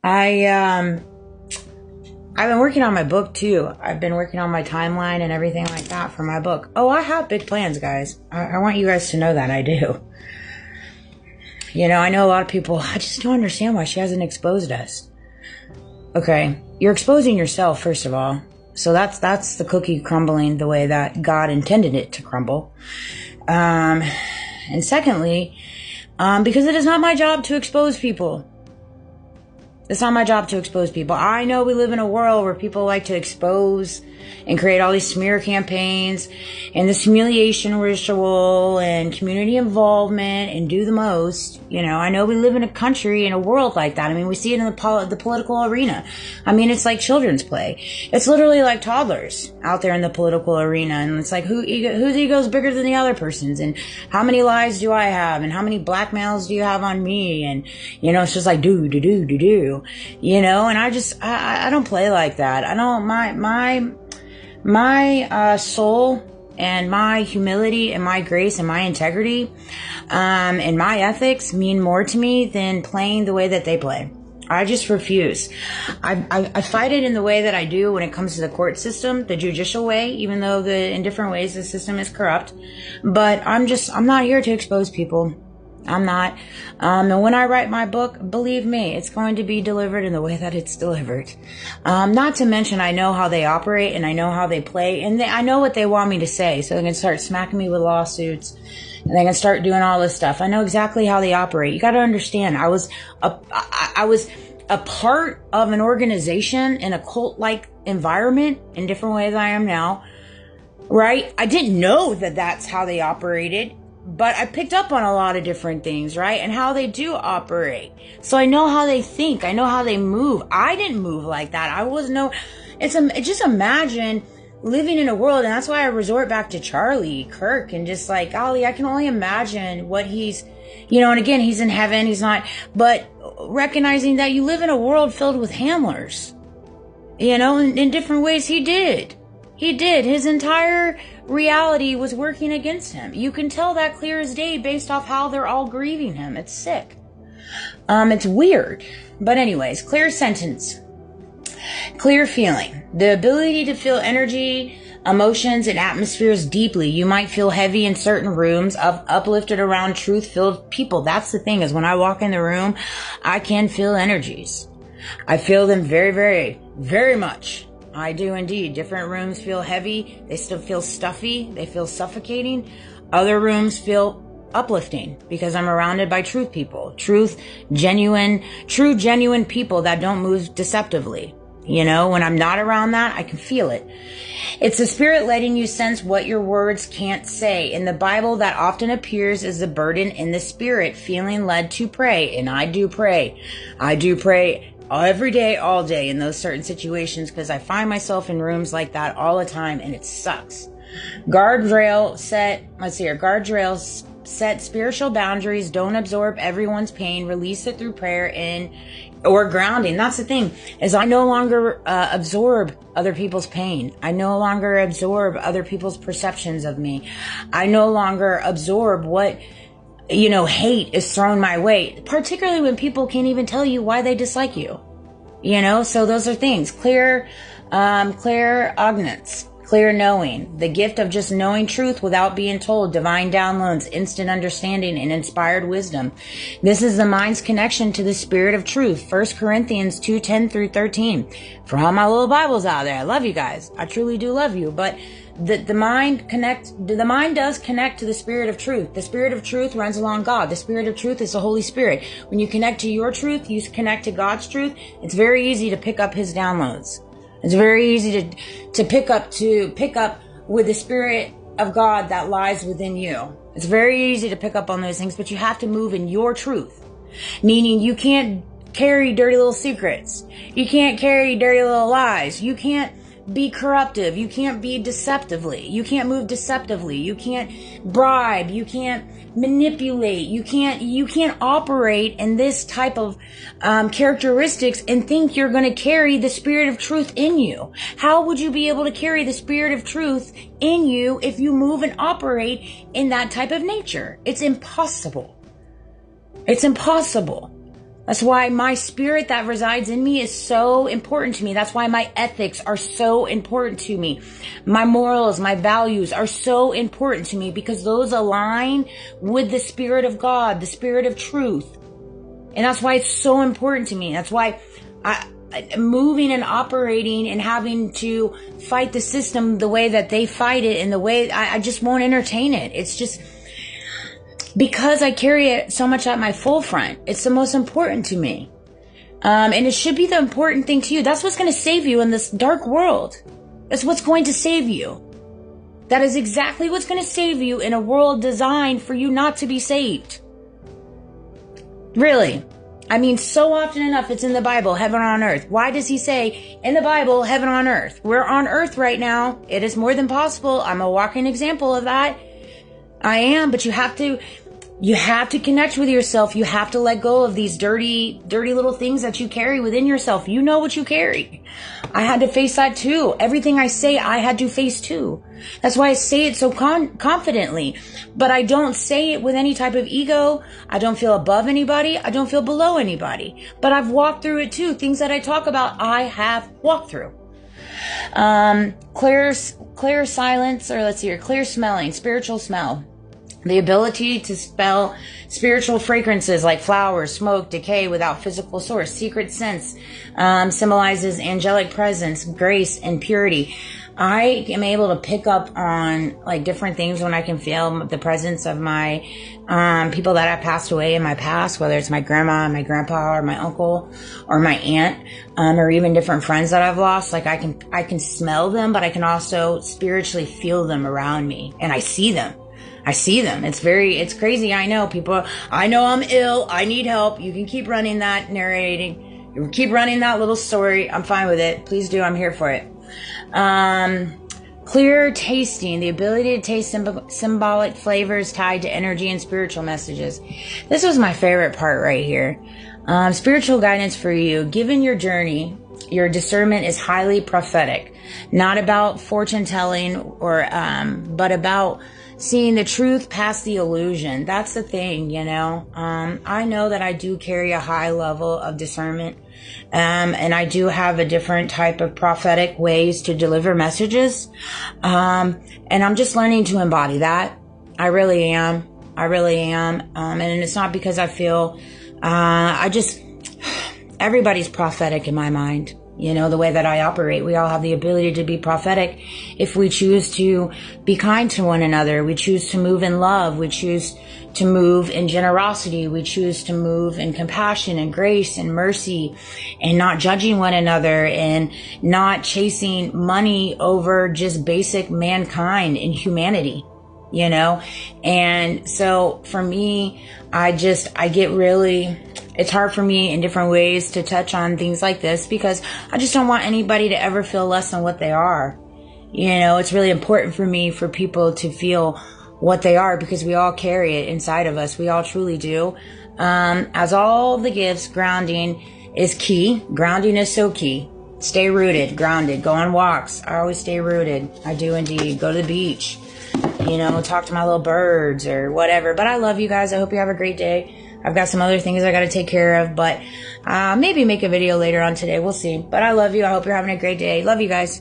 I I've been working on my book too. I've been working on my timeline and everything like that for my book. Oh, I have big plans, guys. I want you guys to know that I do. You know, I know a lot of people, I just don't understand why she hasn't exposed us. Okay, you're exposing yourself, first of all. So that's the cookie crumbling the way that God intended it to crumble. And secondly, because it is not my job to expose people. It's not my job to expose people. I know we live in a world where people like to expose and create all these smear campaigns and this humiliation ritual and community involvement and do the most. You know, I know we live in a country, in a world like that. I mean, we see it in the political arena. I mean, it's like children's play. It's literally like toddlers out there in the political arena. And it's like, whose ego is bigger than the other person's? And how many lies do I have? And how many blackmails do you have on me? And, you know, it's just like, do. You know, and I don't play like that. I don't, my soul and my humility and my grace and my integrity, and my ethics mean more to me than playing the way that they play. I just refuse. I fight it in the way that I do when it comes to the court system, the judicial way, even though in different ways the system is corrupt. But I'm not here to expose people. I'm not. And when I write my book, believe me, it's going to be delivered in the way that it's delivered. Not to mention, I know how they operate and I know how they play and I know what they want me to say. So they can start smacking me with lawsuits and they can start doing all this stuff. I know exactly how they operate. You got to understand, I was a part of an organization in a cult-like environment in different ways I am now, right? I didn't know that that's how they operated. But I picked up on a lot of different things, right? And how they do operate. So I know how they think. I know how they move. I didn't move like that. Just imagine living in a world, and that's why I resort back to Charlie Kirk and just like, golly, I can only imagine what he's, you know, and again, he's in heaven, he's not, but recognizing that you live in a world filled with handlers, you know, in different ways. He did. His entire reality was working against him. You can tell that clear as day based off how they're all grieving him. It's sick. It's weird. But anyways, clear sentence. Clear feeling. The ability to feel energy, emotions, and atmospheres deeply. You might feel heavy in certain rooms, uplifted around truth-filled people. That's the thing, is when I walk in the room, I can feel energies. I feel them very, very, very much. I do indeed. Different rooms feel heavy. They still feel stuffy. They feel suffocating. Other rooms feel uplifting because I'm surrounded by truth people. True, genuine people that don't move deceptively. You know, when I'm not around that, I can feel it. It's the spirit letting you sense what your words can't say. In the Bible, that often appears as the burden in the spirit, feeling led to pray. And I do pray. Every day, all day in those certain situations because I find myself in rooms like that all the time and it sucks. Guardrails set spiritual boundaries. Don't absorb everyone's pain. Release it through prayer or grounding. That's the thing, is I no longer absorb other people's pain. I no longer absorb other people's perceptions of me. I no longer absorb what, you know, hate is thrown my way, particularly when people can't even tell you why they dislike you. You know, so those are things. Clear ognates, clear knowing, the gift of just knowing truth without being told, divine downloads, instant understanding, and inspired wisdom. This is the mind's connection to the spirit of truth. 1 Corinthians 2:10 through 13. For all my little Bibles out there, I love you guys. I truly do love you, but the mind does connect to the spirit of truth. The spirit of truth runs along God. The spirit of truth is the Holy Spirit. When you connect to your truth, you connect to God's truth. It's very easy to pick up his downloads. It's very easy to pick up with the spirit of God that lies within you. It's very easy to pick up on those things, but you have to move in your truth. Meaning you can't carry dirty little secrets. You can't carry dirty little lies. You can't be corruptive. You can't be deceptively. You can't move deceptively. You can't bribe. You can't manipulate. You can't operate in this type of characteristics and think you're going to carry the spirit of truth in you. How would you be able to carry the spirit of truth in you if you move and operate in that type of nature? It's impossible. It's impossible. That's why my spirit that resides in me is so important to me. That's why my ethics are so important to me. My morals, my values are so important to me because those align with the Spirit of God, the Spirit of truth. And that's why it's so important to me. That's why moving and operating and having to fight the system the way that they fight it and the way I just won't entertain it. It's just because I carry it so much at my full front. It's the most important to me. And it should be the important thing to you. That's what's going to save you in this dark world. That's what's going to save you. That is exactly what's going to save you in a world designed for you not to be saved. Really. I mean, so often enough, it's in the Bible, heaven on earth. Why does he say in the Bible, heaven on earth? We're on earth right now. It is more than possible. I'm a walking example of that. I am, but you have to connect with yourself. You have to let go of these dirty little things that you carry within yourself. You know what you carry. I had to face that too. Everything I say, I had to face too. That's why I say it so confidently, but I don't say it with any type of ego. I don't feel above anybody. I don't feel below anybody, but I've walked through it too. Things that I talk about, I have walked through. Clear silence, or let's see here, clear smelling, spiritual smell. The ability to smell spiritual fragrances like flowers, smoke, decay without physical source. Secret sense symbolizes angelic presence, grace, and purity. I am able to pick up on like different things when I can feel the presence of my people that have passed away in my past, whether it's my grandma, my grandpa, or my uncle, or my aunt, or even different friends that I've lost. Like I can smell them, but I can also spiritually feel them around me, and I see them. It's crazy. I know people, I know I'm ill. I need help. You can keep running that narrating. You keep running that little story. I'm fine with it. Please do. I'm here for it. Clear tasting, the ability to taste symbolic flavors tied to energy and spiritual messages. This was my favorite part right here. Spiritual guidance for you. Given your journey, your discernment is highly prophetic, not about fortune telling but about seeing the truth past the illusion. That's the thing, you know. I know that I do carry a high level of discernment. And I do have a different type of prophetic ways to deliver messages. And I'm just learning to embody that. I really am. And it's not because I feel, everybody's prophetic in my mind. You know, the way that I operate, we all have the ability to be prophetic if we choose to be kind to one another. We choose to move in love. We choose to move in generosity. We choose to move in compassion and grace and mercy and not judging one another and not chasing money over just basic mankind and humanity, you know? And so for me, it's hard for me in different ways to touch on things like this because I just don't want anybody to ever feel less than what they are. You know, it's really important for me for people to feel what they are because we all carry it inside of us. We all truly do. As all the gifts, grounding is key. Grounding is so key. Stay rooted, grounded, go on walks. I always stay rooted. I do indeed. Go to the beach, you know, talk to my little birds or whatever. But I love you guys. I hope you have a great day. I've got some other things I got to take care of, but maybe make a video later on today. We'll see. But I love you. I hope you're having a great day. Love you guys.